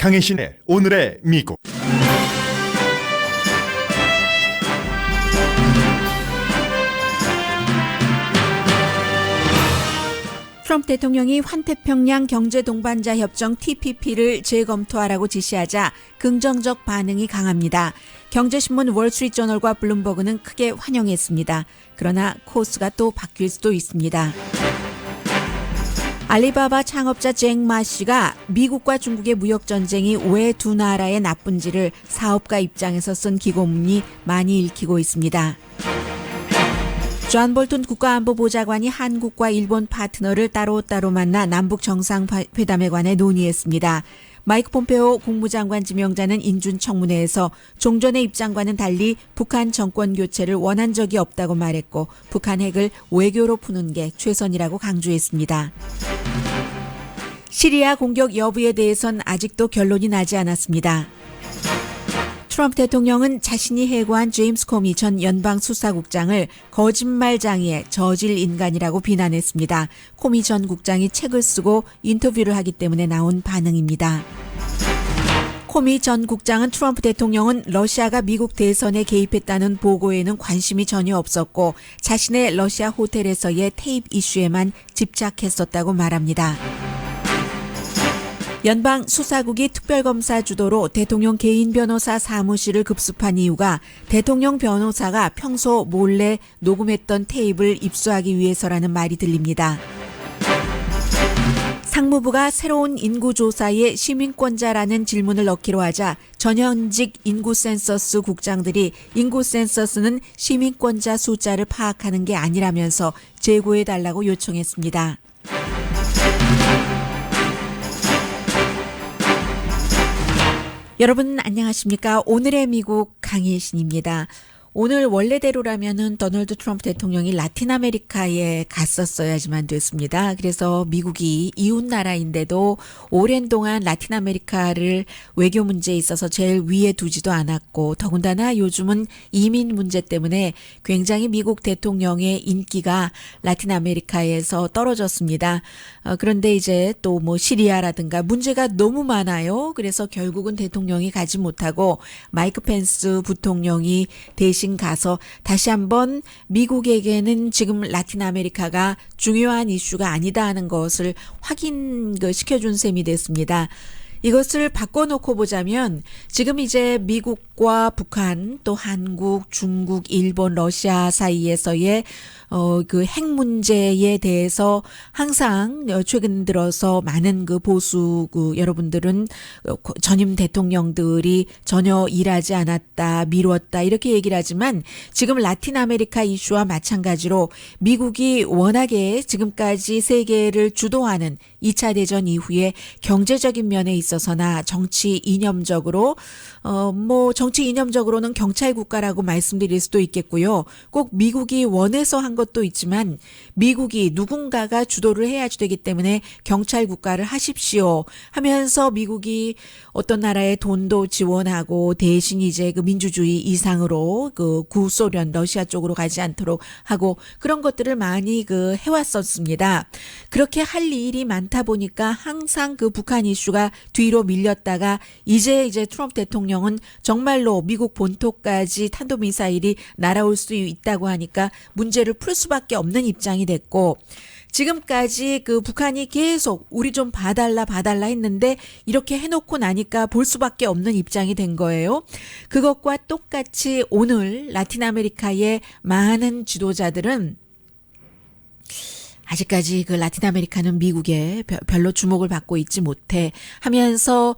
강혜신의 오늘의 미국. 트럼프 대통령이 환태평양 경제동반자 협정 TPP를 재검토하라고 지시하자 긍정적 반응이 강합니다. 경제신문 월스트리트저널과 블룸버그는 크게 환영했습니다. 그러나 코스가 또 바뀔 수도 있습니다. 알리바바 창업자 잭마 씨가 미국과 중국의 무역전쟁이 왜 두 나라에 나쁜지를 사업가 입장에서 쓴 기고문이 많이 읽히고 있습니다. 존 볼턴 국가안보보좌관이 한국과 일본 파트너를 따로따로 만나 남북 정상회담에 관해 논의했습니다. 마이크 폼페오 국무장관 지명자는 인준 청문회에서 종전의 입장과는 달리 북한 정권 교체를 원한 적이 없다고 말했고 북한 핵을 외교로 푸는 게 최선이라고 강조했습니다. 시리아 공격 여부에 대해선 아직도 결론이 나지 않았습니다. 트럼프 대통령은 자신이 해고한 제임스 코미 전 연방수사국장을 거짓말장애에 저질 인간이라고 비난했습니다. 코미 전 국장이 책을 쓰고 인터뷰를 하기 때문에 나온 반응입니다. 코미 전 국장은 트럼프 대통령은 러시아가 미국 대선에 개입했다는 보고에는 관심이 전혀 없었고 자신의 러시아 호텔에서의 테이프 이슈에만 집착했었다고 말합니다. 연방수사국이 특별검사 주도로 대통령 개인 변호사 사무실을 급습한 이유가 대통령 변호사가 평소 몰래 녹음했던 테이프를 입수하기 위해서라는 말이 들립니다. 상무부가 새로운 인구조사에 시민권자라는 질문을 넣기로 하자 전현직 인구센서스 국장들이 인구센서스는 시민권자 숫자를 파악하는 게 아니라면서 재고해달라고 요청했습니다. 여러분 안녕하십니까? 오늘의 미국 강혜신입니다. 오늘 원래대로라면은 도널드 트럼프 대통령이 라틴 아메리카에 갔었어야지만 됐습니다. 그래서 미국이 이웃 나라인데도 오랜 동안 라틴 아메리카를 외교 문제에 있어서 제일 위에 두지도 않았고 더군다나 요즘은 이민 문제 때문에 굉장히 미국 대통령의 인기가 라틴 아메리카에서 떨어졌습니다. 그런데 이제 또 뭐 시리아라든가 문제가 너무 많아요. 그래서 결국은 대통령이 가지 못하고 마이크 펜스 부통령이 대신 가서 다시 한번 미국에게는 지금 라틴 아메리카가 중요한 이슈가 아니다 하는 것을 확인시켜준 셈이 됐습니다. 이것을 바꿔놓고 보자면 지금 이제 미국과 북한 또 한국, 중국, 일본, 러시아 사이에서의 그 핵 문제에 대해서 항상 최근 들어서 많은 그 보수 여러분들은 전임 대통령들이 전혀 일하지 않았다, 미뤘다 이렇게 얘기를 하지만 지금 라틴 아메리카 이슈와 마찬가지로 미국이 워낙에 지금까지 세계를 주도하는 2차 대전 이후에 경제적인 면에 있어서나 정치 이념적으로 정치 이념적으로는 경찰 국가라고 말씀드릴 수도 있겠고요. 꼭 미국이 원해서 한 것도 있지만 미국이 누군가가 주도를 해야지 되기 때문에 경찰 국가를 하십시오 하면서 미국이 어떤 나라의 돈도 지원하고 대신 이제 그 민주주의 이상으로 그 구소련 러시아 쪽으로 가지 않도록 하고 그런 것들을 많이 해왔었습니다. 그렇게 할 일이 많다 보니까 항상 그 북한 이슈가 뒤로 밀렸다가 이제 트럼프 대통령은 정말로 미국 본토까지 탄도미사일이 날아올 수 있다고 하니까 문제를 풀 수밖에 없는 입장이 됐고 지금까지 그 북한이 계속 우리 좀 봐달라 했는데 이렇게 해놓고 나니까 볼 수밖에 없는 입장이 된 거예요. 그것과 똑같이 오늘 라틴 아메리카의 많은 지도자들은 아직까지 그 라틴 아메리카는 미국에 별로 주목을 받고 있지 못해 하면서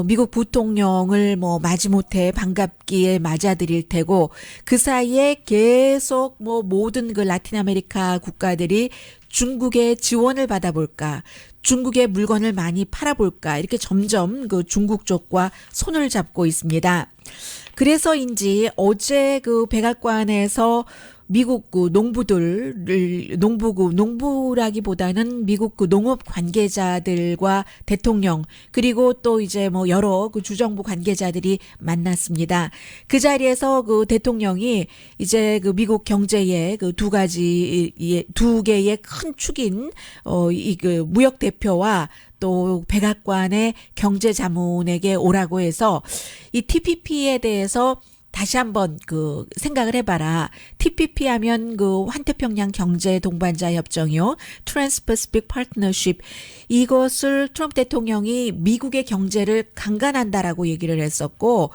미국 부통령을 마지못해 반갑게 맞아들일 테고 그 사이에 계속 모든 그 라틴 아메리카 국가들이 중국의 지원을 받아볼까, 중국의 물건을 많이 팔아볼까 이렇게 점점 그 중국 쪽과 손을 잡고 있습니다. 그래서인지 어제 그 백악관에서 미국 그 농부라기보다는 미국 그 농업 관계자들과 대통령 그리고 또 이제 뭐 여러 그 주정부 관계자들이 만났습니다. 그 자리에서 그 대통령이 이제 그 미국 경제의 그 두 개의 큰 축인 이 그 무역 대표와 또 백악관의 경제자문에게 오라고 해서 이 TPP에 대해서 다시 한번 그 생각을 해봐라. TPP 하면 그 환태평양 경제 동반자 협정이요. Trans-Pacific Partnership. 이것을 트럼프 대통령이 미국의 경제를 강간한다라고 얘기를 했었고,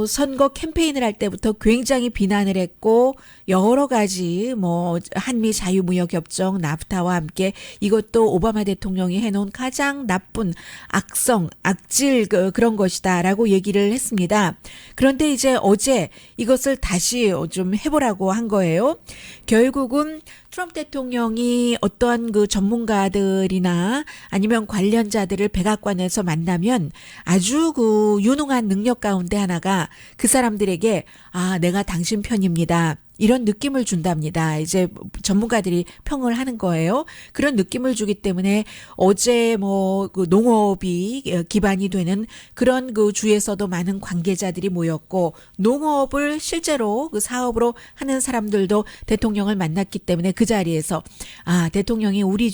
선거 캠페인을 할 때부터 굉장히 비난을 했고 여러 가지 뭐 한미 자유무역협정 나프타와 함께 이것도 오바마 대통령이 해놓은 가장 나쁜 악질 그런 것이다라고 얘기를 했습니다. 그런데 이제 어제 이것을 다시 좀 해보라고 한 거예요. 결국은 트럼프 대통령이 어떠한 그 전문가들이나 아니면 관련자들을 백악관에서 만나면 아주 그 유능한 능력 가운데 하나가 그 사람들에게 내가 당신 편입니다. 이런 느낌을 준답니다. 이제 전문가들이 평을 하는 거예요. 그런 느낌을 주기 때문에 어제 뭐 그 농업이 기반이 되는 그런 그 주에서도 많은 관계자들이 모였고 농업을 실제로 그 사업으로 하는 사람들도 대통령을 만났기 때문에 그 자리에서 대통령이 우리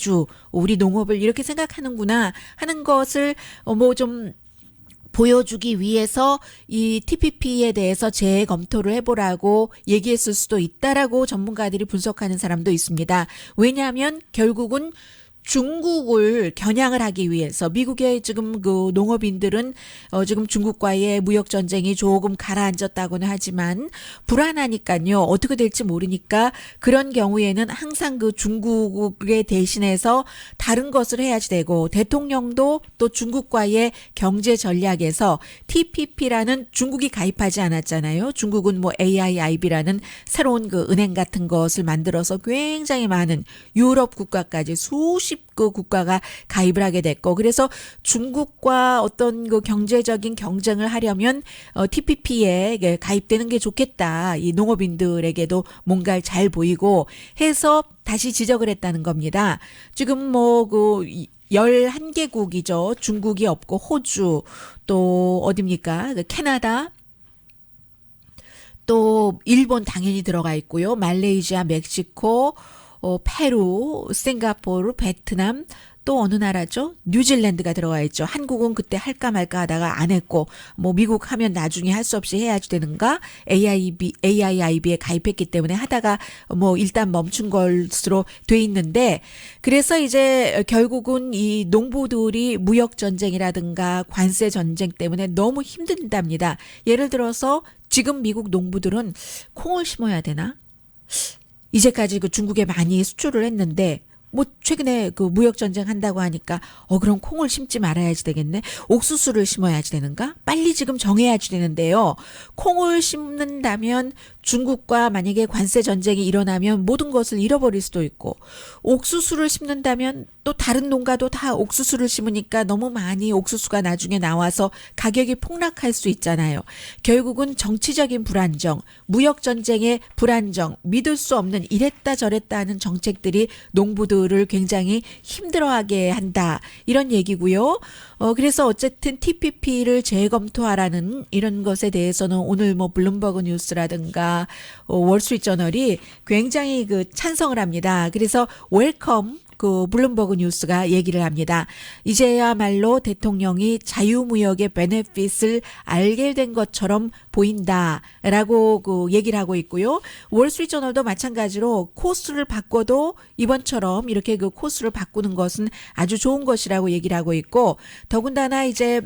농업을 이렇게 생각하는구나 하는 것을 뭐 좀 보여주기 위해서 이 TPP에 대해서 재검토를 해보라고 얘기했을 수도 있다라고 전문가들이 분석하는 사람도 있습니다. 왜냐하면 결국은 중국을 겨냥을 하기 위해서 미국의 지금 그 농업인들은 지금 중국과의 무역 전쟁이 조금 가라앉았다고는 하지만 불안하니까요. 어떻게 될지 모르니까 그런 경우에는 항상 그 중국에 대신해서 다른 것을 해야지 되고 대통령도 또 중국과의 경제 전략에서 TPP라는 중국이 가입하지 않았잖아요. 중국은 뭐 AIIB라는 새로운 그 은행 같은 것을 만들어서 굉장히 많은 유럽 국가까지 수십 그 국가가 가입을 하게 됐고 그래서 중국과 어떤 그 경제적인 경쟁을 하려면 TPP에 가입되는 게 좋겠다. 이 농업인들에게도 뭔가 잘 보이고 해서 다시 지적을 했다는 겁니다. 지금 뭐 그 11개국이죠. 중국이 없고 호주 또 어딥니까? 캐나다 또 일본 당연히 들어가 있고요. 말레이시아, 멕시코 페루, 싱가포르, 베트남 또 어느 나라죠? 뉴질랜드가 들어가 있죠. 한국은 그때 할까 말까 하다가 안 했고 뭐 미국 하면 나중에 할 수 없이 해야지 되는가? AIIB에 가입했기 때문에 하다가 뭐 일단 멈춘 것으로 돼 있는데 그래서 이제 결국은 이 농부들이 무역 전쟁이라든가 관세 전쟁 때문에 너무 힘든답니다. 예를 들어서 지금 미국 농부들은 콩을 심어야 되나? 이제까지 그 중국에 많이 수출을 했는데 뭐 최근에 그 무역 전쟁 한다고 하니까 그럼 콩을 심지 말아야지 되겠네. 옥수수를 심어야지 되는가? 빨리 지금 정해야지 되는데요. 콩을 심는다면 중국과 만약에 관세 전쟁이 일어나면 모든 것을 잃어버릴 수도 있고 옥수수를 심는다면 또 다른 농가도 다 옥수수를 심으니까 너무 많이 옥수수가 나중에 나와서 가격이 폭락할 수 있잖아요. 결국은 정치적인 불안정, 무역 전쟁의 불안정, 믿을 수 없는 이랬다 저랬다 하는 정책들이 농부들을 굉장히 힘들어하게 한다. 이런 얘기고요. 그래서 어쨌든 TPP를 재검토하라는 이런 것에 대해서는 오늘 뭐 블룸버그 뉴스라든가 월스트리트저널이 굉장히 그 찬성을 합니다. 그래서 웰컴 그 블룸버그 뉴스가 얘기를 합니다. 이제야말로 대통령이 자유무역의 베네핏을 알게 된 것처럼 보인다라고 그 얘기를 하고 있고요. 월스트리트저널도 마찬가지로 코스를 바꿔도 이번처럼 이렇게 그 코스를 바꾸는 것은 아주 좋은 것이라고 얘기를 하고 있고 더군다나 이제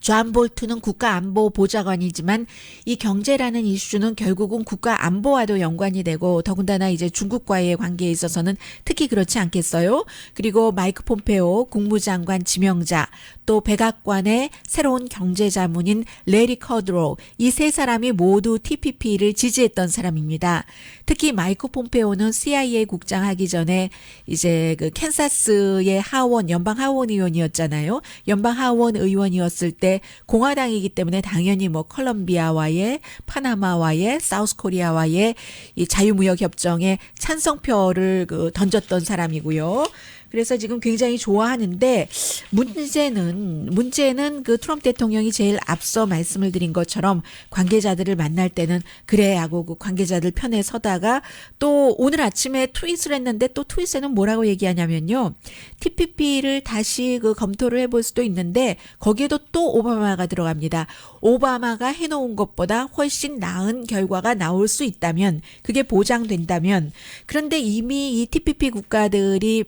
존 볼튼은 국가안보보좌관이지만 이 경제라는 이슈는 결국은 국가안보와도 연관이 되고 더군다나 이제 중국과의 관계에 있어서는 특히 그렇지 않겠어요? 그리고 마이크 폼페오 국무장관 지명자 또 백악관의 새로운 경제자문인 레리 커드로 이 세 사람이 모두 TPP를 지지했던 사람입니다. 특히 마이크 폼페오는 CIA 국장 하기 전에 이제 그 캔사스의 연방 하원 의원이었잖아요. 연방 하원 의원이었을 때 공화당이기 때문에 당연히 뭐 컬럼비아와의 파나마와의 사우스코리아와의 이 자유무역 협정에 찬성표를 던졌던 사람이고요. 그래서 지금 굉장히 좋아하는데 문제는 그 트럼프 대통령이 제일 앞서 말씀을 드린 것처럼 관계자들을 만날 때는 그래 하고 그 관계자들 편에 서다가 또 오늘 아침에 트윗을 했는데 또 트윗에는 뭐라고 얘기하냐면요. TPP를 다시 그 검토를 해볼 수도 있는데 거기에도 또 오바마가 들어갑니다. 오바마가 해놓은 것보다 훨씬 나은 결과가 나올 수 있다면 그게 보장된다면 그런데 이미 이 TPP 국가들이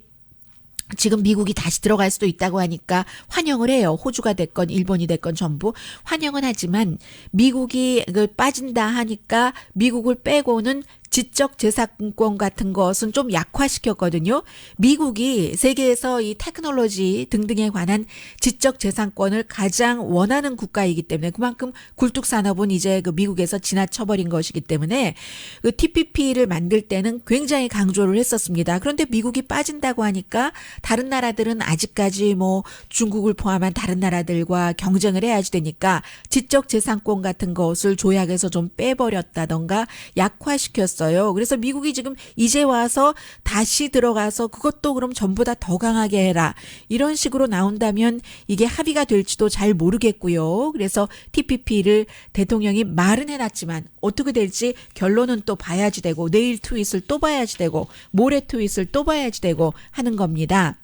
지금 미국이 다시 들어갈 수도 있다고 하니까 환영을 해요. 호주가 됐건 일본이 됐건 전부 환영은 하지만 미국이 빠진다 하니까 미국을 빼고는 지적재산권 같은 것은 좀 약화시켰거든요. 미국이 세계에서 이 테크놀로지 등등에 관한 지적재산권을 가장 원하는 국가이기 때문에 그만큼 굴뚝산업은 이제 그 미국에서 지나쳐버린 것이기 때문에 그 TPP를 만들 때는 굉장히 강조를 했었습니다. 그런데 미국이 빠진다고 하니까 다른 나라들은 아직까지 뭐 중국을 포함한 다른 나라들과 경쟁을 해야지 되니까 지적재산권 같은 것을 조약에서 좀 빼버렸다던가 약화시켰어요. 그래서 미국이 지금 이제 와서 다시 들어가서 그것도 그럼 전부 다 더 강하게 해라. 이런 식으로 나온다면 이게 합의가 될지도 잘 모르겠고요. 그래서 TPP를 대통령이 말은 해놨지만 어떻게 될지 결론은 또 봐야지 되고 내일 트윗을 또 봐야지 되고 모레 트윗을 또 봐야지 되고 하는 겁니다.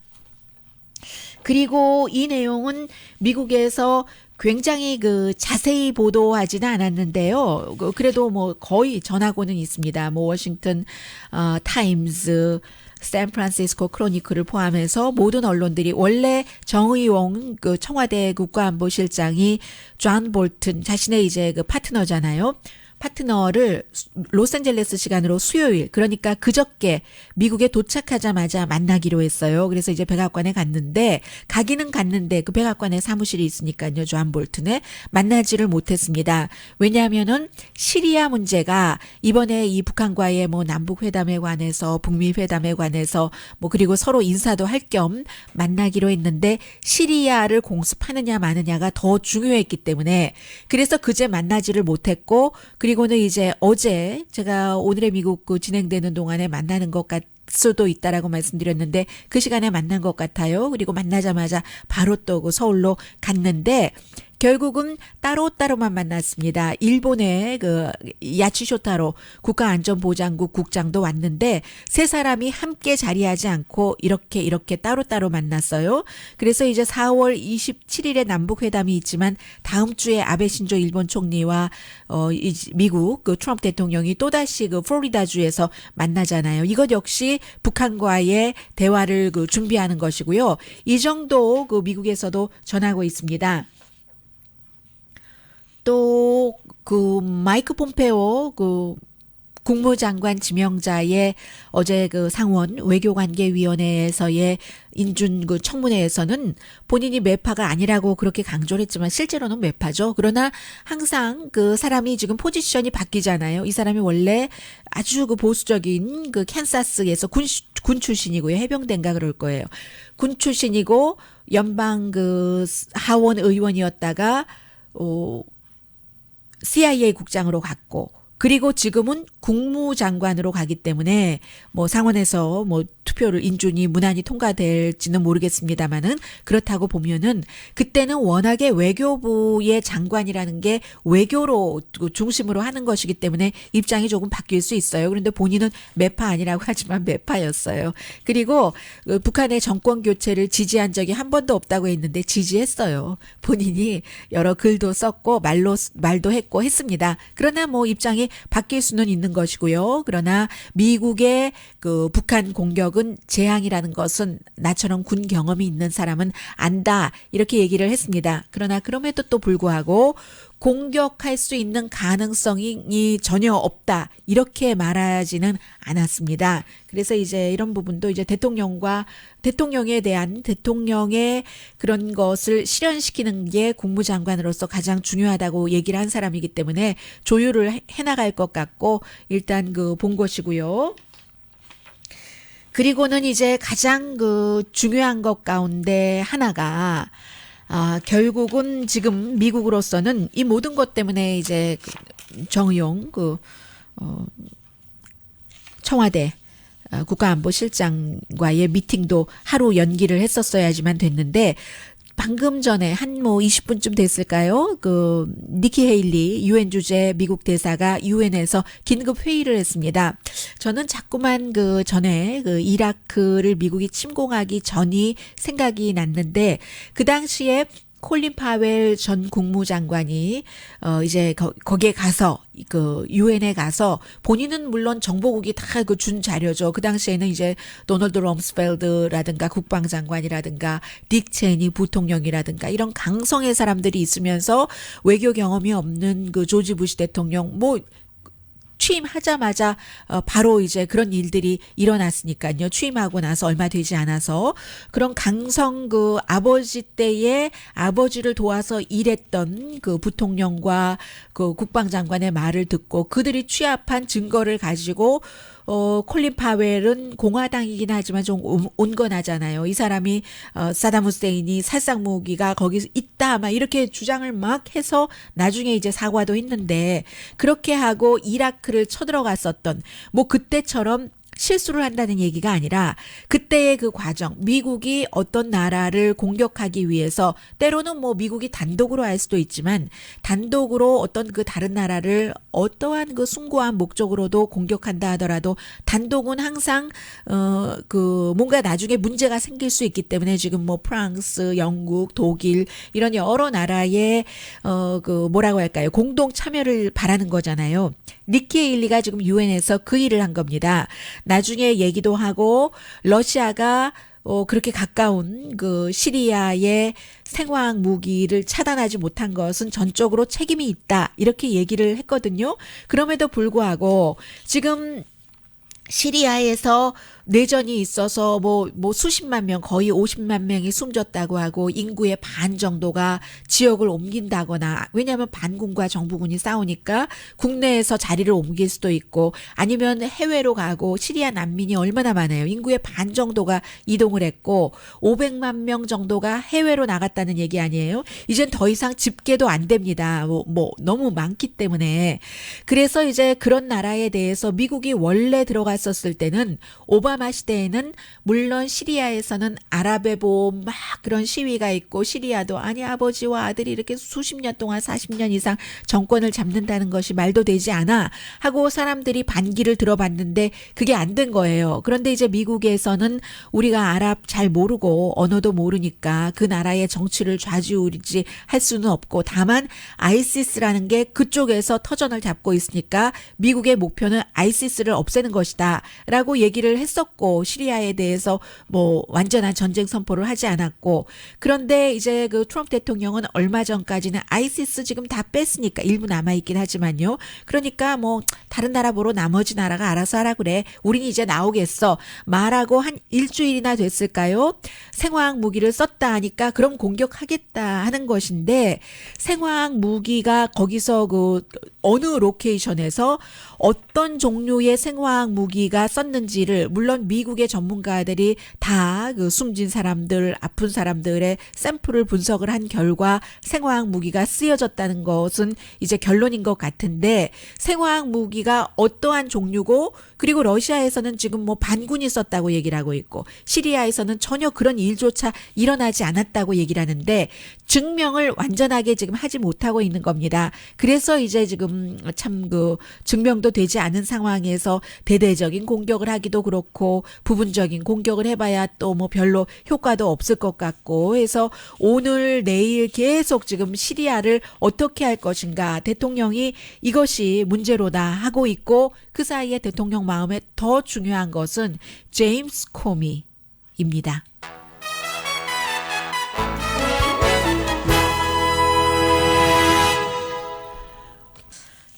그리고 이 내용은 미국에서 굉장히 그 자세히 보도하지는 않았는데요. 그래도 뭐 거의 전하고는 있습니다. 뭐 워싱턴 타임즈, 샌프란시스코 크로니클을 포함해서 모든 언론들이 원래 정의용 그 청와대 국가안보실장이 존 볼튼 자신의 이제 그 파트너잖아요. 파트너를 로스앤젤레스 시간으로 수요일 그러니까 그저께 미국에 도착하자마자 만나기로 했어요. 그래서 이제 백악관에 갔는데 가기는 갔는데 그 백악관에 사무실이 있으니까요. 존 볼튼에 만나지를 못했습니다. 왜냐하면은 시리아 문제가 이번에 이 북한과의 뭐 남북 회담에 관해서 북미 회담에 관해서 뭐 그리고 서로 인사도 할 겸 만나기로 했는데 시리아를 공습하느냐 마느냐가 더 중요했기 때문에 그래서 그제 만나지를 못했고 그리고는 이제 어제 제가 오늘의 미국 그 진행되는 동안에 만나는 것 같 수도 있다라고 말씀드렸는데 그 시간에 만난 것 같아요. 그리고 만나자마자 바로 또 그 서울로 갔는데 결국은 따로따로만 만났습니다. 일본의 그 야치쇼타로 국가안전보장국 국장도 왔는데 세 사람이 함께 자리하지 않고 이렇게 따로따로 만났어요. 그래서 이제 4월 27일에 남북회담이 있지만 다음 주에 아베 신조 일본 총리와 미국 그 트럼프 대통령이 또다시 그 플로리다주에서 만나잖아요. 이것 역시 북한과의 대화를 그 준비하는 것이고요. 이 정도 그 미국에서도 전하고 있습니다. 또 그 마이크 폼페오 그 국무장관 지명자의 어제 그 상원 외교관계위원회에서의 인준 그 청문회에서는 본인이 매파가 아니라고 그렇게 강조를 했지만 실제로는 매파죠. 그러나 항상 그 사람이 지금 포지션이 바뀌잖아요. 이 사람이 원래 아주 그 보수적인 그 캔사스에서 군 출신이고요. 해병대인가 그럴 거예요. 군 출신이고 연방 그 하원 의원이었다가 CIA 국장으로 갔고 그리고 지금은 국무장관으로 가기 때문에 뭐 상원에서 뭐 투표를 인준이 무난히 통과될지는 모르겠습니다만은 그렇다고 보면은 그때는 워낙에 외교부의 장관이라는 게 외교로 중심으로 하는 것이기 때문에 입장이 조금 바뀔 수 있어요. 그런데 본인은 매파 아니라고 하지만 매파였어요. 그리고 북한의 정권 교체를 지지한 적이 한 번도 없다고 했는데 지지했어요. 본인이 여러 글도 썼고 말도 했고 했습니다. 그러나 뭐 입장이 바뀔 수는 있는 것이고요. 그러나 미국의 그 북한 공격은 재앙이라는 것은 나처럼 군 경험이 있는 사람은 안다. 이렇게 얘기를 했습니다. 그러나 그럼에도 또 불구하고 공격할 수 있는 가능성이 전혀 없다. 이렇게 말하지는 않았습니다. 그래서 이제 이런 부분도 이제 대통령에 대한 대통령의 그런 것을 실현시키는 게 국무장관으로서 가장 중요하다고 얘기를 한 사람이기 때문에 조율을 해나갈 것 같고 일단 그 본 것이고요. 그리고는 이제 가장 그 중요한 것 가운데 하나가 결국은 지금 미국으로서는 이 모든 것 때문에 이제 정의용 청와대 국가안보실장과의 미팅도 하루 연기를 했었어야지만 됐는데 방금 전에 한 20분쯤 됐을까요? 니키 헤일리 유엔 주재 미국 대사가 유엔에서 긴급 회의를 했습니다. 저는 자꾸만 전에 이라크를 미국이 침공하기 전이 생각이 났는데 그 당시에 콜린 파웰 전 국무장관이 이제 거기에 가서 유엔에 가서 본인은 물론 정보국이 다 준 자료죠. 그 당시에는 이제 도널드 럼스펠드라든가 국방장관이라든가 딕 체니 부통령이라든가 이런 강성의 사람들이 있으면서 외교 경험이 없는 조지 부시 대통령 취임하자마자 바로 이제 그런 일들이 일어났으니까요. 취임하고 나서 얼마 되지 않아서 그런 강성 아버지 때에 아버지를 도와서 일했던 부통령과 국방장관의 말을 듣고 그들이 취합한 증거를 가지고 콜린 파웰은 공화당이긴 하지만 좀 온건하잖아요. 이 사람이 사담 후세인이 살상 무기가 거기 있다 막 이렇게 주장을 막 해서 나중에 이제 사과도 했는데 그렇게 하고 이라크를 쳐들어갔었던 그때처럼 실수를 한다는 얘기가 아니라 그때의 그 과정, 미국이 어떤 나라를 공격하기 위해서 때로는 미국이 단독으로 할 수도 있지만 단독으로 어떤 다른 나라를 어떠한 숭고한 목적으로도 공격한다 하더라도 단독은 항상 뭔가 나중에 문제가 생길 수 있기 때문에 지금 프랑스, 영국, 독일 이런 여러 나라의 뭐라고 할까요? 공동 참여를 바라는 거잖아요. 니키 헤일리가 지금 유엔에서 그 일을 한 겁니다. 나중에 얘기도 하고 러시아가 그렇게 가까운 시리아의 생화학 무기를 차단하지 못한 것은 전적으로 책임이 있다. 이렇게 얘기를 했거든요. 그럼에도 불구하고 지금 시리아에서 내전이 있어서 수십만 명 거의 50만 명이 숨졌다고 하고 인구의 반 정도가 지역을 옮긴다거나 왜냐하면 반군과 정부군이 싸우니까 국내에서 자리를 옮길 수도 있고 아니면 해외로 가고 시리아 난민이 얼마나 많아요. 인구의 반 정도가 이동을 했고 500만 명 정도가 해외로 나갔다는 얘기 아니에요. 이젠 더 이상 집계도 안 됩니다. 너무 많기 때문에 그래서 이제 그런 나라에 대해서 미국이 원래 들어갔었을 때는 오바마 시대에는 물론 시리아에서는 아랍의 봄 막 그런 시위가 있고 시리아도 아니 아버지와 아들이 이렇게 수십 년 동안 40년 이상 정권을 잡는다는 것이 말도 되지 않아 하고 사람들이 반기를 들어봤는데 그게 안 된 거예요. 그런데 이제 미국에서는 우리가 아랍 잘 모르고 언어도 모르니까 그 나라의 정치를 좌지우지 할 수는 없고 다만 아이시스라는 게 그쪽에서 터전을 잡고 있으니까 미국의 목표는 아이시스를 없애는 것이다 라고 얘기를 했었고 시리아에 대해서 완전한 전쟁 선포를 하지 않았고 그런데 이제 트럼프 대통령은 얼마 전까지는 아이시스 지금 다 뺐으니까 일부 남아있긴 하지만요. 그러니까 다른 나라 보러 나머지 나라가 알아서 하라 그래. 우린 이제 나오겠어. 말하고 한 일주일이나 됐을까요? 생화학 무기를 썼다 하니까 그럼 공격하겠다 하는 것인데 생화학 무기가 거기서 어느 로케이션에서 어떤 종류의 생화학 무기가 썼는지를 물론 미국의 전문가들이 다 숨진 사람들, 아픈 사람들의 샘플을 분석을 한 결과 생화학 무기가 쓰여졌다는 것은 이제 결론인 것 같은데 생화학 무기가 어떠한 종류고 그리고 러시아에서는 지금 반군이 썼다고 얘기를 하고 있고 시리아에서는 전혀 그런 일조차 일어나지 않았다고 얘기를 하는데 증명을 완전하게 지금 하지 못하고 있는 겁니다. 그래서 이제 지금 참 증명도 되지 않은 상황에서 대대적인 공격을 하기도 그렇고 부분적인 공격을 해봐야 또 별로 효과도 없을 것 같고 해서 오늘 내일 계속 지금 시리아를 어떻게 할 것인가 대통령이 이것이 문제로다 하고 있고 그 사이에 대통령 마음에 더 중요한 것은 제임스 코미입니다.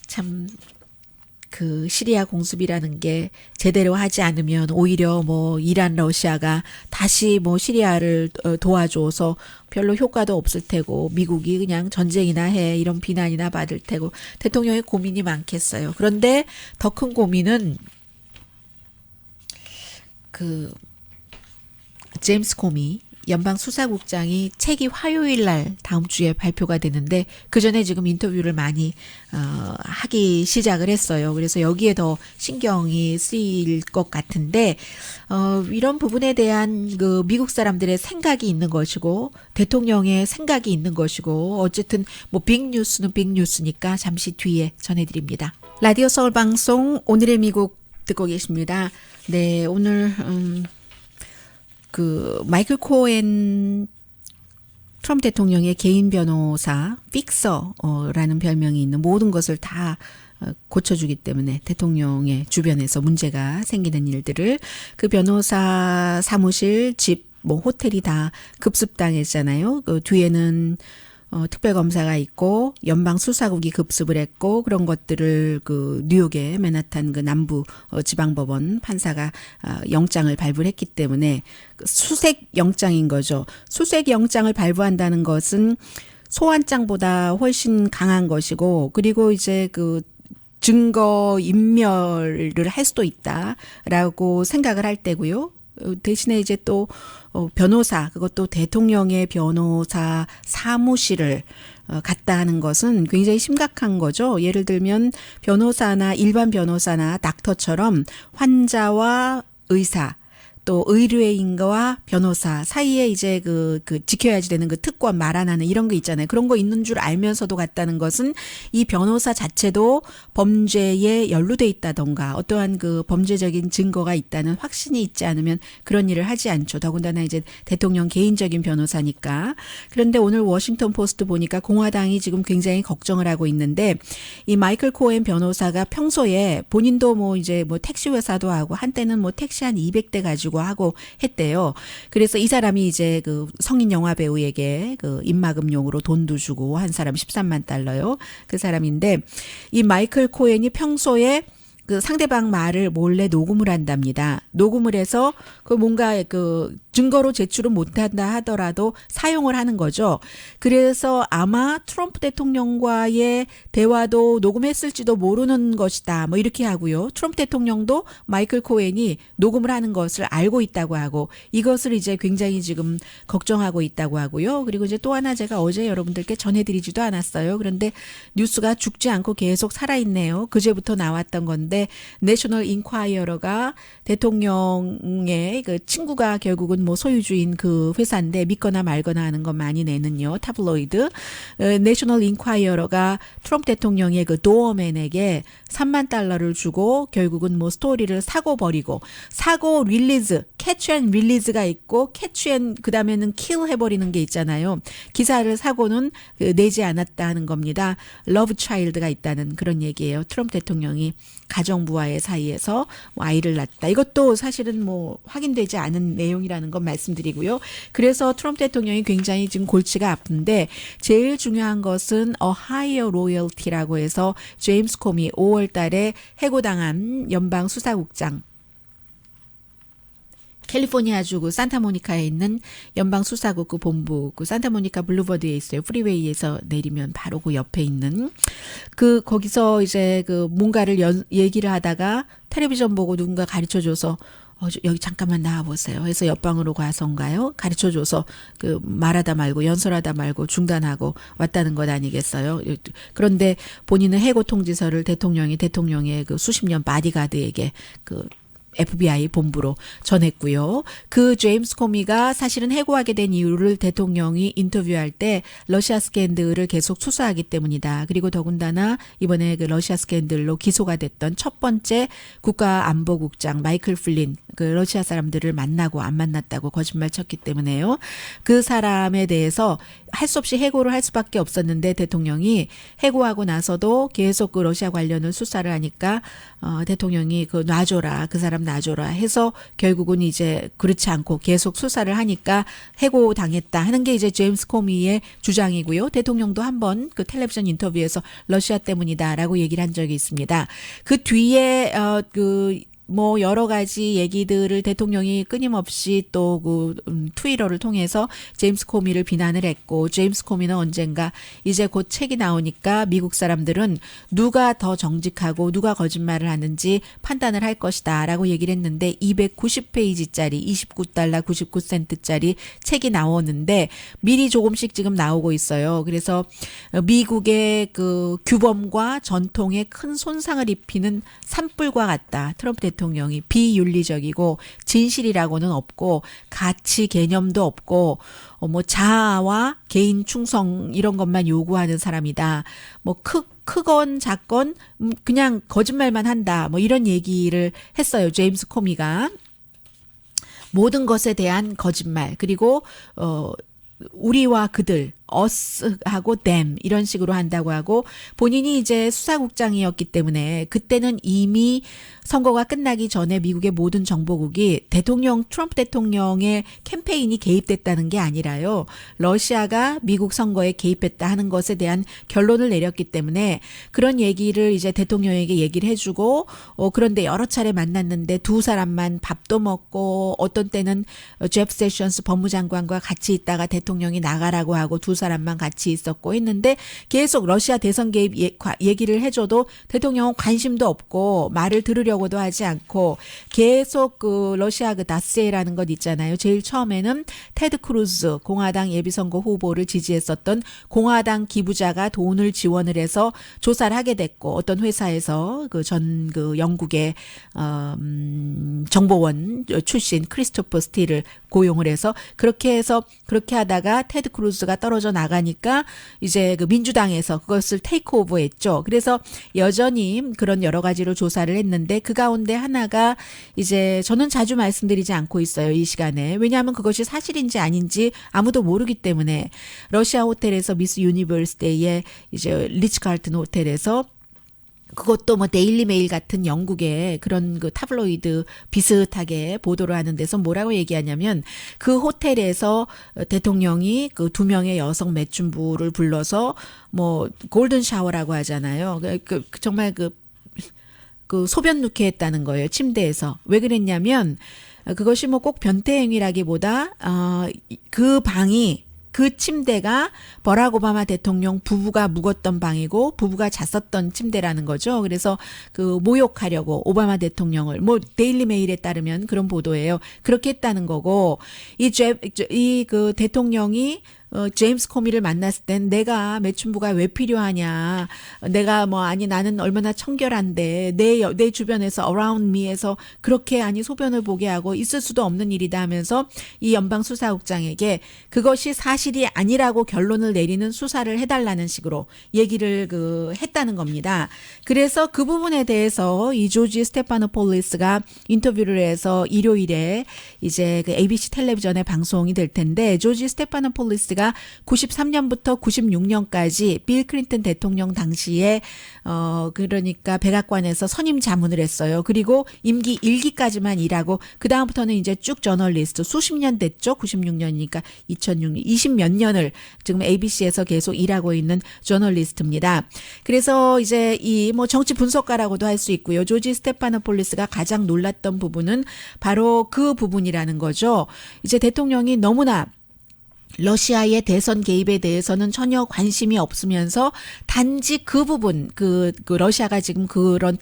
참 시리아 공습이라는 게 제대로 하지 않으면 오히려 이란 러시아가 다시 시리아를 도와줘서 별로 효과도 없을 테고 미국이 그냥 전쟁이나 해 이런 비난이나 받을 테고 대통령의 고민이 많겠어요. 그런데 더 큰 고민은 제임스 코미 연방 수사국장이 책이 화요일 날 다음 주에 발표가 되는데 그 전에 지금 인터뷰를 많이 하기 시작을 했어요. 그래서 여기에 더 신경이 쓰일 것 같은데 이런 부분에 대한 그 미국 사람들의 생각이 있는 것이고 대통령의 생각이 있는 것이고 어쨌든 뭐 빅뉴스는 빅뉴스니까 잠시 뒤에 전해드립니다. 라디오 서울 방송 오늘의 미국 듣고 계십니다. 네, 오늘 그 마이클 코엔 트럼프 대통령의 개인 변호사 픽서라는 별명이 있는 모든 것을 다 고쳐주기 때문에 대통령의 주변에서 문제가 생기는 일들을 그 변호사 사무실, 집, 뭐 호텔이 다 급습당했잖아요. 그 뒤에는 특별검사가 있고 연방 수사국이 급습을 했고 그런 것들을 그 뉴욕의 맨하탄 그 남부 지방법원 판사가 영장을 발부를 했기 때문에 수색 영장인 거죠. 수색 영장을 발부한다는 것은 소환장보다 훨씬 강한 것이고 그리고 이제 그 증거 인멸을 할 수도 있다라고 생각을 할 때고요. 대신에 이제 또 변호사 그것도 대통령의 변호사 사무실을 갔다 하는 것은 굉장히 심각한 거죠. 예를 들면 변호사나 일반 변호사나 닥터처럼 환자와 의사 또 의뢰인과 변호사 사이에 이제 그 지켜야지 되는 그 특권 말 안 하는 이런 거 있잖아요. 그런 거 있는 줄 알면서도 갔다는 것은 이 변호사 자체도 범죄에 연루돼 있다던가 어떠한 그 범죄적인 증거가 있다는 확신이 있지 않으면 그런 일을 하지 않죠. 더군다나 이제 대통령 개인적인 변호사니까. 그런데 오늘 워싱턴 포스트 보니까 공화당이 지금 굉장히 걱정을 하고 있는데 이 마이클 코엔 변호사가 평소에 본인도 뭐 이제 뭐 택시 회사도 하고 한때는 뭐 택시 한 200대 가지고 하고 했대요. 그래서 이 사람이 이제 그 성인 영화 배우에게 그 입막음용으로 돈도 주고 한 사람 13만 달러요. 그 사람인데 이 마이클 코엔이 평소에 그 상대방 말을 몰래 녹음을 한답니다. 녹음을 해서 그 뭔가 그 증거로 제출은 못한다 하더라도 사용을 하는 거죠. 그래서 아마 트럼프 대통령과의 대화도 녹음했을지도 모르는 것이다. 뭐 이렇게 하고요. 트럼프 대통령도 마이클 코엔이 녹음을 하는 것을 알고 있다고 하고 이것을 이제 굉장히 지금 걱정하고 있다고 하고요. 그리고 이제 또 하나 제가 어제 여러분들께 전해드리지도 않았어요. 그런데 뉴스가 죽지 않고 계속 살아있네요. 그제부터 나왔던 건데 내셔널 인콰이어러가 대통령의 그 친구가 결국은 뭐 소유주인 그 회사인데 믿거나 말거나 하는 것 많이 내는요. 타블로이드. 내셔널 인콰이어러가 트럼프 대통령의 그 도어맨에게 3만 달러를 주고 결국은 뭐 스토리를 사고 버리고 사고 릴리즈, 캐치 앤 릴리즈가 있고 캐치 앤 그다음에는 킬 해버리는 게 있잖아요. 기사를 사고는 내지 않았다 하는 겁니다. 러브 차일드가 있다는 그런 얘기예요. 트럼프 대통령이 가정부와의 사이에서 뭐 아이를 낳았다. 이것도 사실은 뭐 확인되지 않은 내용이라는 건 말씀드리고요. 그래서 트럼프 대통령이 굉장히 지금 골치가 아픈데 제일 중요한 것은 어하이어 로열티라고 해서 제임스 코미 5월 달에 해고당한 연방 수사국장 캘리포니아주 그 산타모니카에 있는 연방 수사국 그 본부 그 산타모니카 블루버드에 있어요. 프리웨이에서 내리면 바로 그 옆에 있는 그 거기서 이제 그 뭔가를 얘기를 하다가 텔레비전 보고 누군가 가르쳐줘서 여기 잠깐만 나와보세요. 해서 옆방으로 가서인가요? 가르쳐줘서 그 말하다 말고 연설하다 말고 중단하고 왔다는 것 아니겠어요? 그런데 본인은 해고 통지서를 대통령의 그 수십 년 바디가드에게 그 FBI 본부로 전했고요. 그 제임스 코미가 사실은 해고하게 된 이유를 대통령이 인터뷰할 때 러시아 스캔들을 계속 수사하기 때문이다. 그리고 더군다나 이번에 그 러시아 스캔들로 기소가 됐던 첫 번째 국가안보국장 마이클 플린 그 러시아 사람들을 만나고 안 만났다고 거짓말 쳤기 때문에요. 그 사람에 대해서 할 수 없이 해고를 할 수밖에 없었는데 대통령이 해고하고 나서도 계속 그 러시아 관련을 수사를 하니까 대통령이 그 놔줘라 그 사람 놔줘라 해서 결국은 이제 그렇지 않고 계속 수사를 하니까 해고 당했다 하는 게 이제 제임스 코미의 주장이고요. 대통령도 한번 그 텔레비전 인터뷰에서 러시아 때문이다라고 얘기를 한 적이 있습니다. 그 뒤에 그 뭐 여러 가지 얘기들을 대통령이 끊임없이 또 그 트위터를 통해서 제임스 코미를 비난을 했고 제임스 코미는 언젠가 이제 곧 책이 나오니까 미국 사람들은 누가 더 정직하고 누가 거짓말을 하는지 판단을 할 것이다라고 얘기를 했는데 290페이지짜리 29달러 99센트짜리 책이 나오는데 미리 조금씩 지금 나오고 있어요. 그래서 미국의 그 규범과 전통에 큰 손상을 입히는 산불과 같다. 트럼프 대통령이 비윤리적이고 진실이라고는 없고 가치 개념도 없고 뭐 자아와 개인 충성 이런 것만 요구하는 사람이다. 뭐 크건 작건 그냥 거짓말만 한다. 뭐 이런 얘기를 했어요. 제임스 코미가. 모든 것에 대한 거짓말 그리고 우리와 그들 us하고 them 이런 식으로 한다고 하고 본인이 이제 수사국장이었기 때문에 그때는 이미 선거가 끝나기 전에 미국의 모든 정보국이 트럼프 대통령의 캠페인이 개입됐다는 게 아니라요. 러시아가 미국 선거에 개입했다 하는 것에 대한 결론을 내렸기 때문에 그런 얘기를 이제 대통령에게 얘기를 해주고 그런데 여러 차례 만났는데 두 사람만 밥도 먹고 어떤 때는 제프 세션스 법무장관과 같이 있다가 대통령이 나가라고 하고 두 사람만 같이 있었고 했는데 계속 러시아 대선 개입 얘기를 해줘도 대통령은 관심도 없고 말을 들으려고도 하지 않고 계속 그 러시아 그 다스에라는 것 있잖아요. 제일 처음에는 테드 크루즈 공화당 예비선거 후보를 지지했었던 공화당 기부자가 돈을 지원을 해서 조사를 하게 됐고 어떤 회사에서 그 영국의 정보원 출신 크리스토퍼 스틸을 고용을 해서 그렇게 하다가 테드 크루즈가 떨어져 나가니까 이제 그 민주당에서 그것을 테이크 오버했죠. 그래서 여전히 그런 여러 가지로 조사를 했는데 그 가운데 하나가 이제 저는 자주 말씀드리지 않고 있어요. 이 시간에. 왜냐하면 그것이 사실인지 아닌지 아무도 모르기 때문에 러시아 호텔에서 미스 유니버스데이의 이제 리츠 칼튼 호텔에서 그것도 뭐 데일리 메일 같은 영국의 그런 그 타블로이드 비슷하게 보도를 하는 데서 뭐라고 얘기하냐면 그 호텔에서 대통령이 그 두 명의 여성 매춘부를 불러서 뭐 골든 샤워라고 하잖아요. 정말 그 소변 넣게 했다는 거예요. 침대에서. 왜 그랬냐면 그것이 뭐 꼭 변태 행위라기보다 그 침대가 버락 오바마 대통령 부부가 묵었던 방이고 부부가 잤었던 침대라는 거죠. 그래서 그 모욕하려고 오바마 대통령을 뭐 데일리 메일에 따르면 그런 보도예요. 그렇게 했다는 거고 이 그 대통령이 제임스 코미를 만났을 땐 내가 매춘부가 왜 필요하냐. 내가 나는 얼마나 청결한데 내 주변에서 around me에서 그렇게 소변을 보게 하고 있을 수도 없는 일이다 하면서 이 연방수사국장에게 그것이 사실이 아니라고 결론을 내리는 수사를 해달라는 식으로 얘기를 했다는 겁니다. 그래서 그 부분에 대해서 이 조지 스테파노폴리스가 인터뷰를 해서 일요일에 이제 그 ABC 텔레비전에 방송이 될 텐데 조지 스테파노폴리스가 93년부터 96년까지 빌 클린턴 대통령 당시에 그러니까 백악관에서 선임 자문을 했어요. 그리고 임기 1기까지만 일하고 그 다음부터는 이제 쭉 저널리스트 수십 년 됐죠. 96년이니까 2006년 20몇 년을 지금 ABC에서 계속 일하고 있는 저널리스트입니다. 그래서 이제 이 뭐 정치 분석가라고도 할 수 있고요. 조지 스테파노폴리스가 가장 놀랐던 부분은 바로 그 부분이라는 거죠. 이제 대통령이 너무나 러시아의 대선 개입에 대해서는 전혀 관심이 없으면서 단지 그 부분 그 러시아가 지금 그런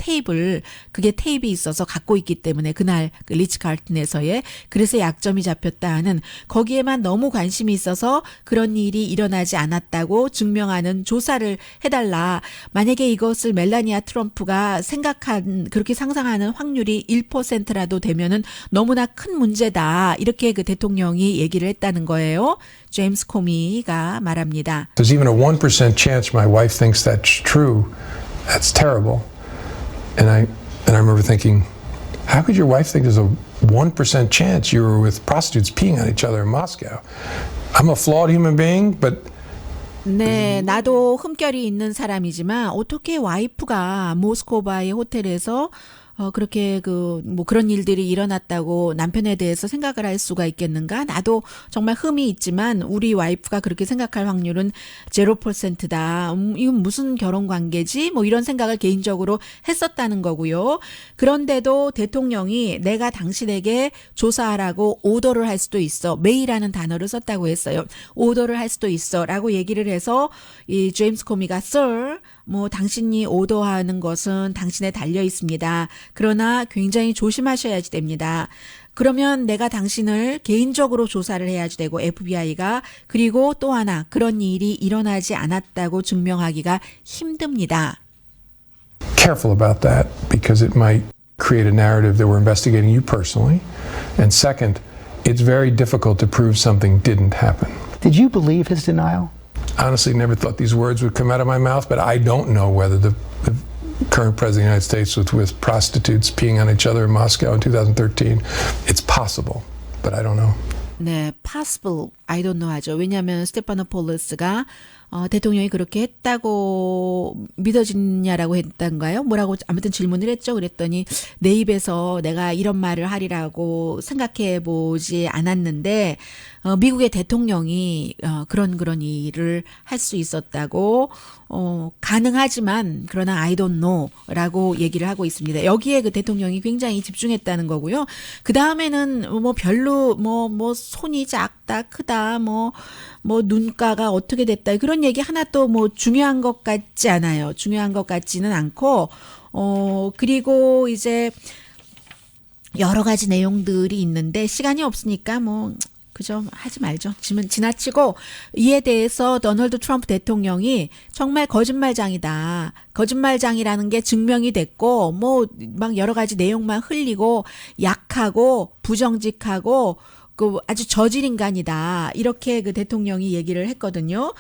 그게 테이프가 있어서 갖고 있기 때문에 그날 그 리츠 칼튼에서의 그래서 약점이 잡혔다 하는 거기에만 너무 관심이 있어서 그런 일이 일어나지 않았다고 증명하는 조사를 해달라. 만약에 이것을 멜라니아 트럼프가 그렇게 상상하는 확률이 1%라도 되면은 너무나 큰 문제다. 이렇게 그 대통령이 얘기를 했다는 거예요. 제임스 코미가 말합니다. There's even a 1% chance my wife thinks that's true. That's terrible. And I remember thinking, how could your wife think there's a 1% chance you were with prostitutes peeing on each other in Moscow? I'm a flawed human being, but 네, 나도 흠결이 있는 사람이지만 어떻게 와이프가 모스크바의 호텔에서 그렇게 뭐 그런 일들이 일어났다고 남편에 대해서 생각을 할 수가 있겠는가? 나도 정말 흠이 있지만 우리 와이프가 그렇게 생각할 확률은 0%다. 이건 무슨 결혼 관계지? 뭐 이런 생각을 개인적으로 했었다는 거고요. 그런데도 대통령이 내가 당신에게 조사하라고 오더를 할 수도 있어. 메이라는 단어를 썼다고 했어요. 오더를 할 수도 있어. 라고 얘기를 해서 이 제임스 코미가 Sir, 뭐 당신이 오더하는 것은 당신에 달려 있습니다. 그러나 굉장히 조심하셔야지 됩니다. 그러면 내가 당신을 개인적으로 조사를 해야지 되고 FBI가 그리고 또 하나 그런 일이 일어나지 않았다고 증명하기가 힘듭니다. Careful about that because it might create a narrative that we're investigating you personally. And second, it's very difficult to prove something didn't happen. Did you believe his denial? Honestly, never thought these words would come out of my mouth, but I don't know whether the current president of the United States was with prostitutes peeing on each other in Moscow in 2013. It's possible, but I don't know. 네, possible, I don't know 하죠. 왜냐하면 스테파노 폴러스가 대통령이 그렇게 했다고 믿어지냐라고 했던가요? 뭐라고 아무튼 질문을 했죠. 그랬더니 내 입에서 내가 이런 말을 하리라고 생각해 보지 않았는데 미국의 대통령이 그런 일을 할 수 있었다고 가능하지만 그러나 I don't know라고 얘기를 하고 있습니다. 여기에 그 대통령이 굉장히 집중했다는 거고요. 그 다음에는 뭐 별로 뭐 손이 작다 크다 뭐 눈가가 어떻게 됐다 그런 얘기 하나 또 뭐 중요한 것 같지 않아요. 중요한 것 같지는 않고 그리고 이제 여러 가지 내용들이 있는데 시간이 없으니까 그죠? 하지 말죠. 지나치고 이에 대해서 도널드 트럼프 대통령이 정말 거짓말장이다. 거짓말장이라는 게 증명이 됐고 막 여러 가지 내용만 흘리고 약하고 부정직하고 아주 저질 인간이다. 이렇게 그 대통령이 얘기를 했거든요.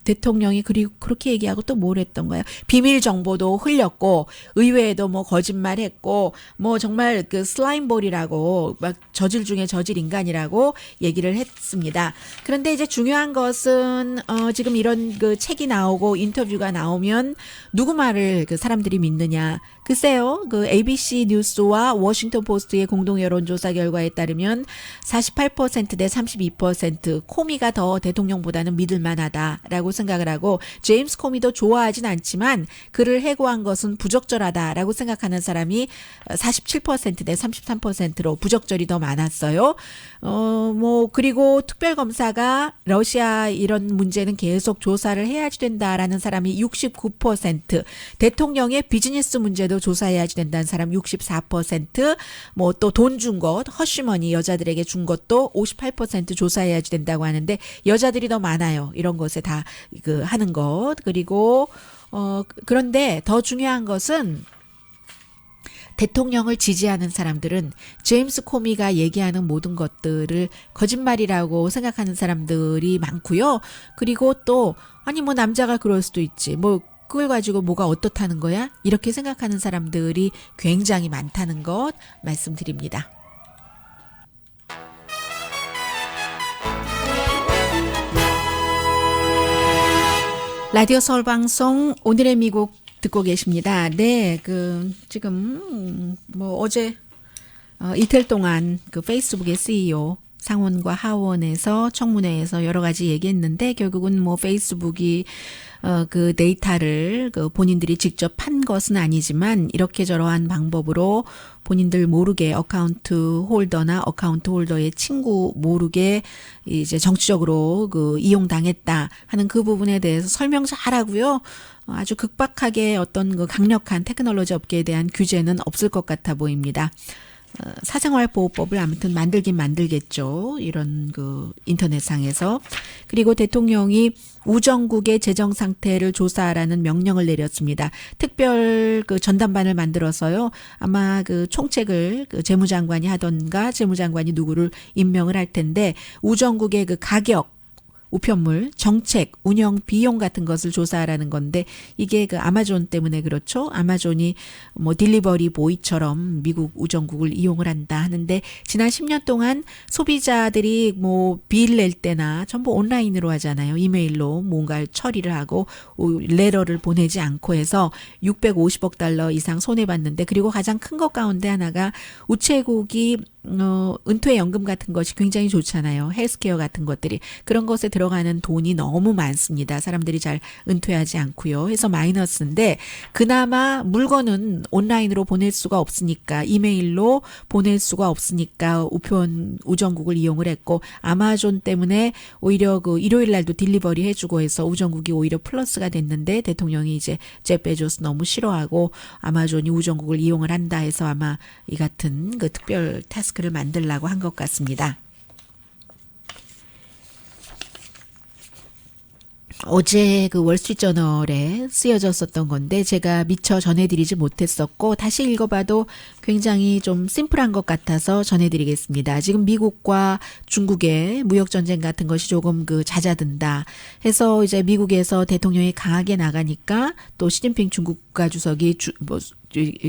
대통령이 그리고 그렇게 얘기하고 또 뭘 했던 거야? 비밀 정보도 흘렸고 의회에도 거짓말했고 정말 그 슬라임볼이라고 막 저질 중에 저질 인간이라고 얘기를 했습니다. 그런데 이제 중요한 것은 지금 이런 그 책이 나오고 인터뷰가 나오면 누구 말을 그 사람들이 믿느냐? 글쎄요. 그 ABC 뉴스와 워싱턴 포스트의 공동 여론조사 결과에 따르면 48% 대 32% 코미가 더 대통령보다는 믿을 만하다라고 생각을 하고 제임스 코미도 좋아하진 않지만 그를 해고한 것은 부적절하다라고 생각하는 사람이 47% 대 33%로 부적절이 더 많았어요. 그리고 특별검사가 러시아 이런 문제는 계속 조사를 해야지 된다라는 사람이 69%, 대통령의 비즈니스 문제도 조사해야지 된다는 사람 64%, 또 돈 준 것, 허쉬머니 여자들에게 준 것도 58% 조사해야지 된다고 하는데 여자들이 더 많아요. 이런 것에 다 하는 것. 그리고 그런데 더 중요한 것은 대통령을 지지하는 사람들은 제임스 코미가 얘기하는 모든 것들을 거짓말이라고 생각하는 사람들이 많고요. 그리고 또 남자가 그럴 수도 있지. 그걸 가지고 뭐가 어떻다는 거야? 이렇게 생각하는 사람들이 굉장히 많다는 것 말씀드립니다. 라디오 서울 방송 오늘의 미국 듣고 계십니다. 네, 지금 어제 이틀 동안 그 페이스북의 CEO 상원과 하원에서 청문회에서 여러 가지 얘기했는데 결국은 페이스북이 그 데이터를 본인들이 직접 판 것은 아니지만 이렇게 저러한 방법으로 본인들 모르게 어카운트 홀더나 어카운트 홀더의 친구 모르게 이제 정치적으로 이용당했다 하는 그 부분에 대해서 설명 잘하고요. 아주 극박하게 어떤 강력한 테크놀로지 업계에 대한 규제는 없을 것 같아 보입니다. 사생활보호법을 아무튼 만들긴 만들겠죠. 이런 인터넷상에서. 그리고 대통령이 우정국의 재정 상태를 조사하라는 명령을 내렸습니다. 특별 전담반을 만들어서요. 아마 총책을 재무장관이 하던가 재무장관이 누구를 임명을 할 텐데 우정국의 가격 우편물, 정책, 운영 비용 같은 것을 조사하라는 건데 이게 그 아마존 때문에 그렇죠. 아마존이 뭐 딜리버리 보이처럼 미국 우정국을 이용을 한다 하는데 지난 10년 동안 소비자들이 뭐 빌 낼 때나 전부 온라인으로 하잖아요. 이메일로 뭔가 처리를 하고 레터를 보내지 않고 해서 650억 달러 이상 손해봤는데 그리고 가장 큰 것 가운데 하나가 우체국이 은퇴연금 같은 것이 굉장히 좋잖아요. 헬스케어 같은 것들이. 그런 것에 들어가는 돈이 너무 많습니다. 사람들이 잘 은퇴하지 않고요. 해서 마이너스인데 그나마 물건은 온라인으로 보낼 수가 없으니까 이메일로 보낼 수가 없으니까 우정국을 이용을 했고 아마존 때문에 오히려 그 일요일 날도 딜리버리 해주고 해서 우정국이 오히려 플러스가 됐는데 대통령이 이제 제프 베조스 너무 싫어하고 아마존이 우정국을 이용을 한다 해서 아마 이 같은 그 특별 타스크를 만들라고 한 것 같습니다. 어제 그 월스트리트저널에 쓰여졌었던 건데 제가 미처 전해드리지 못했었고 다시 읽어봐도 굉장히 좀 심플한 것 같아서 전해드리겠습니다. 지금 미국과 중국의 무역전쟁 같은 것이 조금 그 잦아든다 해서 이제 미국에서 대통령이 강하게 나가니까 또 시진핑 중국 국가주석이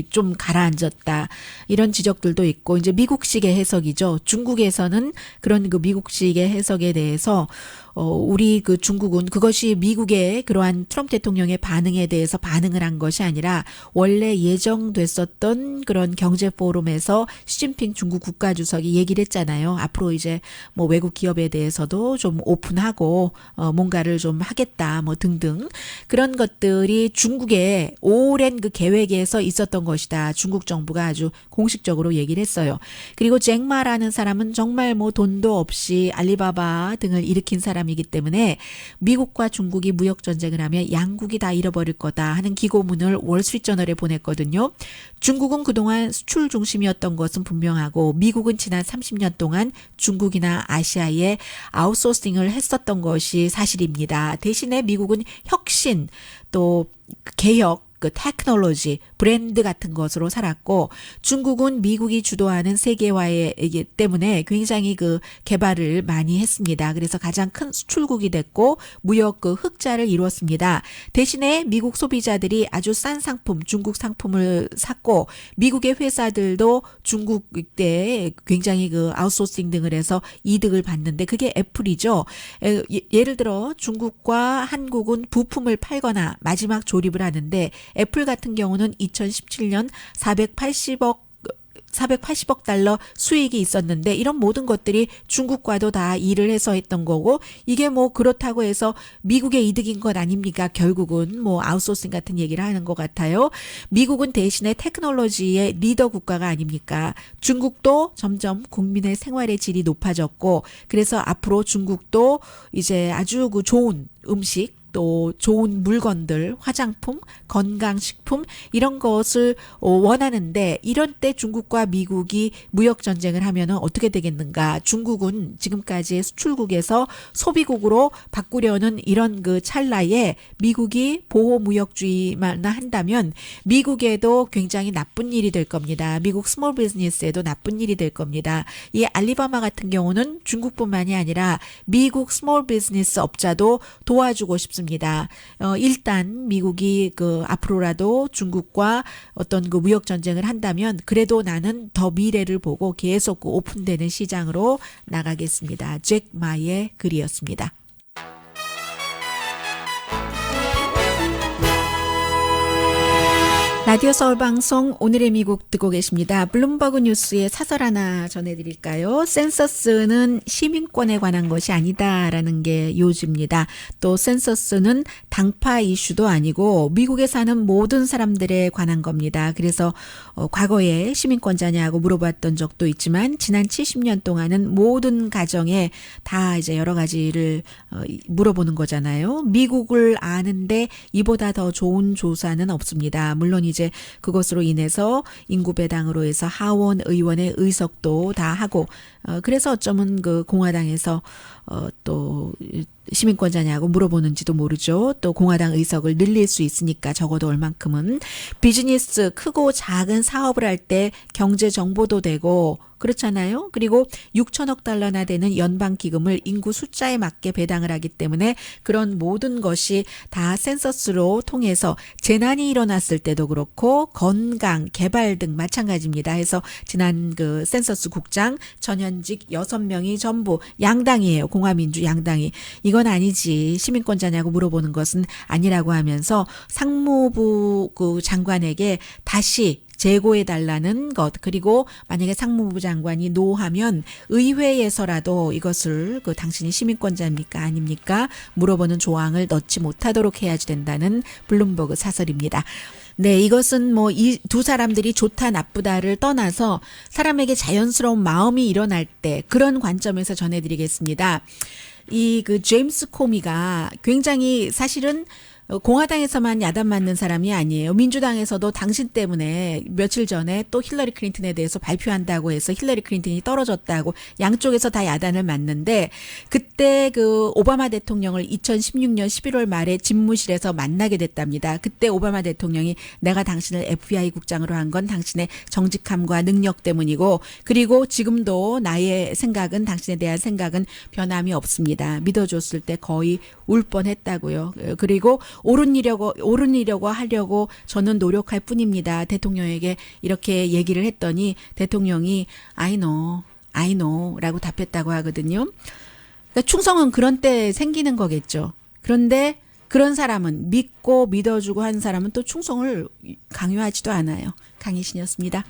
좀 가라앉았다. 이런 지적들도 있고 이제 미국식의 해석이죠. 중국에서는 그런 그 미국식의 해석에 대해서 우리 그 중국은 그것이 미국의 그러한 트럼프 대통령의 반응에 대해서 반응을 한 것이 아니라 원래 예정됐었던 그런 경제 포럼에서 시진핑 중국 국가주석이 얘기를 했잖아요. 앞으로 이제 뭐 외국 기업에 대해서도 좀 오픈하고 뭔가를 좀 하겠다 뭐 등등 그런 것들이 중국의 오랜 그 계획에서 있었던 것이다. 중국 정부가 아주 공식적으로 얘기를 했어요. 그리고 잭마라는 사람은 정말 뭐 돈도 없이 알리바바 등을 일으킨 사람이기 때문에 미국과 중국이 무역 전쟁을 하면 양국이 다 잃어버릴 거다 하는 기고문을 월스트리트저널에 보냈거든요. 중국은 그동안 수출 중심이었던 것은 분명하고 미국은 지난 30년 동안 중국이나 아시아에 아웃소싱을 했었던 것이 사실입니다. 대신에 미국은 혁신 또 개혁 그 테크놀로지, 브랜드 같은 것으로 살았고 중국은 미국이 주도하는 세계화에 때문에 굉장히 그 개발을 많이 했습니다. 그래서 가장 큰 수출국이 됐고 무역 그 흑자를 이루었습니다. 대신에 미국 소비자들이 아주 싼 상품, 중국 상품을 샀고 미국의 회사들도 중국 때 굉장히 그 아웃소싱 등을 해서 이득을 봤는데 그게 애플이죠. 예를 들어 중국과 한국은 부품을 팔거나 마지막 조립을 하는데 애플 같은 경우는 2017년 480억 달러 수익이 있었는데 이런 모든 것들이 중국과도 다 일을 해서 했던 거고 이게 뭐 그렇다고 해서 미국의 이득인 것 아닙니까? 결국은 뭐 아웃소싱 같은 얘기를 하는 것 같아요. 미국은 대신에 테크놀로지의 리더 국가가 아닙니까? 중국도 점점 국민의 생활의 질이 높아졌고 그래서 앞으로 중국도 이제 아주 그 좋은 음식 또 좋은 물건들, 화장품, 건강식품 이런 것을 원하는데 이런 때 중국과 미국이 무역전쟁을 하면 어떻게 되겠는가. 중국은 지금까지의 수출국에서 소비국으로 바꾸려는 이런 그 찰나에 미국이 보호무역주의만 한다면 미국에도 굉장히 나쁜 일이 될 겁니다. 미국 스몰 비즈니스에도 나쁜 일이 될 겁니다. 이 알리바바 같은 경우는 중국뿐만이 아니라 미국 스몰 비즈니스 업자도 도와주고 싶습니다. 일단 미국이 그 앞으로라도 중국과 어떤 그 무역 전쟁을 한다면 그래도 나는 더 미래를 보고 계속 그 오픈되는 시장으로 나가겠습니다. 잭 마의 글이었습니다. 라디오 서울 방송 오늘의 미국 듣고 계십니다. 블룸버그 뉴스의 사설 하나 전해드릴까요? 센서스는 시민권에 관한 것이 아니다라는 게 요지입니다. 또 센서스는 당파 이슈도 아니고 미국에 사는 모든 사람들에 관한 겁니다. 그래서 과거에 시민권자냐고 물어봤던 적도 있지만 지난 70년 동안은 모든 가정에 다 이제 여러 가지를 물어보는 거잖아요. 미국을 아는데 이보다 더 좋은 조사는 없습니다. 물론 이제 그것으로 인해서 인구 배당으로 해서 하원 의원의 의석도 다 하고 그래서 어쩌면 그 공화당에서 또 시민권자냐고 물어보는지도 모르죠. 또 공화당 의석을 늘릴 수 있으니까 적어도 얼만큼은. 비즈니스 크고 작은 사업을 할 때 경제 정보도 되고 그렇잖아요. 그리고 6천억 달러나 되는 연방 기금을 인구 숫자에 맞게 배당을 하기 때문에 그런 모든 것이 다 센서스로 통해서 재난이 일어났을 때도 그렇고 건강, 개발 등 마찬가지입니다. 해서 지난 그 센서스 국장 전현직 6명이 전부 양당이에요. 공화민주 양당이. 이건 아니지. 시민권자냐고 물어보는 것은 아니라고 하면서 상무부 그 장관에게 다시 재고해달라는 것, 그리고 만약에 상무부 장관이 노하면 의회에서라도 이것을 그 당신이 시민권자입니까 아닙니까 물어보는 조항을 넣지 못하도록 해야지 된다는 블룸버그 사설입니다. 네, 이것은 뭐 이 두 사람들이 좋다 나쁘다를 떠나서 사람에게 자연스러운 마음이 일어날 때 그런 관점에서 전해드리겠습니다. 이 그 제임스 코미가 굉장히 사실은 공화당에서만 야단 맞는 사람이 아니에요. 민주당에서도 당신 때문에 며칠 전에 또 힐러리 클린턴에 대해서 발표한다고 해서 힐러리 클린턴이 떨어졌다고 양쪽에서 다 야단을 맞는데 그때 그 오바마 대통령을 2016년 11월 말에 집무실에서 만나게 됐답니다. 그때 오바마 대통령이 내가 당신을 FBI 국장으로 한 건 당신의 정직함과 능력 때문이고 그리고 지금도 나의 생각은 당신에 대한 생각은 변함이 없습니다. 믿어줬을 때 거의 울 뻔했다고요. 그리고 옳으려고 하려고 저는 노력할 뿐입니다. 대통령에게 이렇게 얘기를 했더니 대통령이 I know 라고 답했다고 하거든요. 그러니까 충성은 그런 때 생기는 거겠죠. 그런데 그런 사람은 믿고 믿어주고 한 사람은 또 충성을 강요하지도 않아요. 강희신이었습니다.